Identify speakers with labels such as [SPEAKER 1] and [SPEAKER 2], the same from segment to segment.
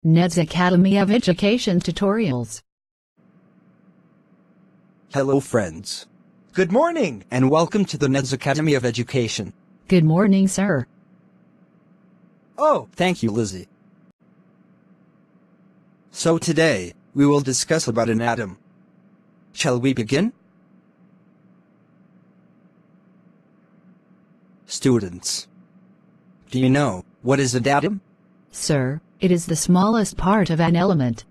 [SPEAKER 1] NEDS Academy of Education tutorials.
[SPEAKER 2] Hello friends. Good morning and welcome to the NEDS Academy of Education.
[SPEAKER 1] Good morning, sir.
[SPEAKER 2] Oh, thank you, Lizzie. So today, we will discuss about an atom. Shall we begin? Students, do you know what is an atom?
[SPEAKER 1] Sir, it is the smallest part of an element.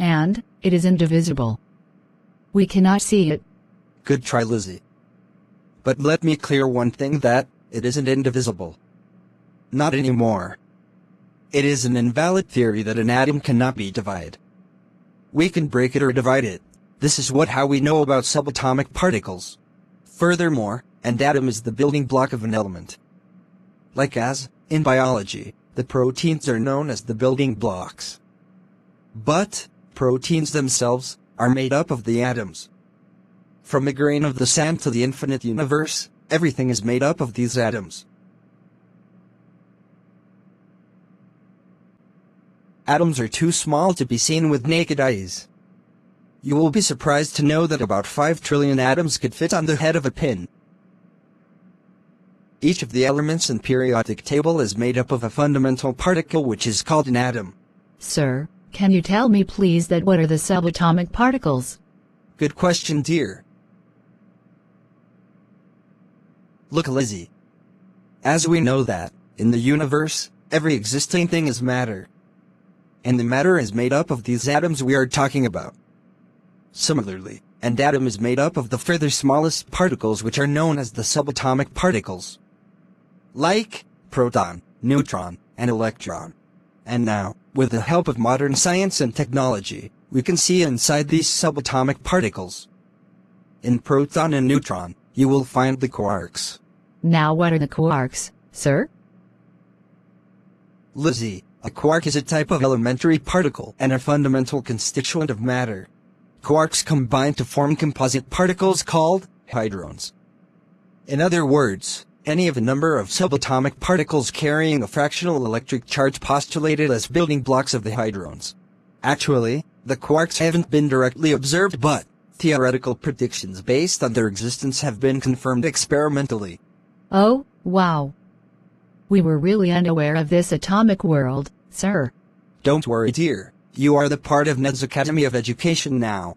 [SPEAKER 1] And it is indivisible. We cannot see it.
[SPEAKER 2] Good try, Lizzie. But let me clear one thing, that it isn't indivisible. Not anymore. It is an invalid theory that an atom cannot be divided. We can break it or divide it. This is how we know about subatomic particles. Furthermore, an atom is the building block of an element. Like as, in biology, the proteins are known as the building blocks. But, proteins themselves are made up of the atoms. From a grain of the sand to the infinite universe, everything is made up of these atoms. Atoms are too small to be seen with naked eyes. You will be surprised to know that about 5 trillion atoms could fit on the head of a pin. Each of the elements in periodic table is made up of a fundamental particle which is called an atom.
[SPEAKER 1] Sir, can you tell me please that what are the subatomic particles?
[SPEAKER 2] Good question, dear. Look, Lizzie. As we know that, in the universe, every existing thing is matter. And the matter is made up of these atoms we are talking about. Similarly, an atom is made up of the further smallest particles which are known as the subatomic particles. Like proton, neutron, and electron. And now, with the help of modern science and technology, we can see inside these subatomic particles. In proton and neutron, you will find the quarks.
[SPEAKER 1] Now what are the quarks, sir?
[SPEAKER 2] Lizzie, a quark is a type of elementary particle and a fundamental constituent of matter. Quarks combine to form composite particles called hadrons. In other words, any of a number of subatomic particles carrying a fractional electric charge postulated as building blocks of the hadrons. Actually, the quarks haven't been directly observed, but theoretical predictions based on their existence have been confirmed experimentally.
[SPEAKER 1] Oh, wow. We were really unaware of this atomic world, sir.
[SPEAKER 2] Don't worry, dear. You are the part of NEDS Academy of Education now.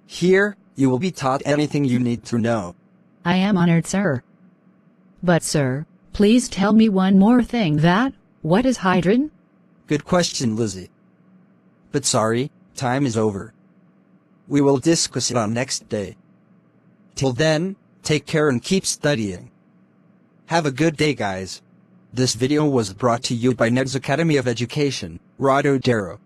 [SPEAKER 2] Here, you will be taught anything you need to know.
[SPEAKER 1] I am honored, sir. But sir, please tell me one more thing, what is hydrogen?
[SPEAKER 2] Good question, Lizzie. But sorry, time is over. We will discuss it on next day. Till then, take care and keep studying. Have a good day, guys. This video was brought to you by NEDS Academy of Education, Rododero.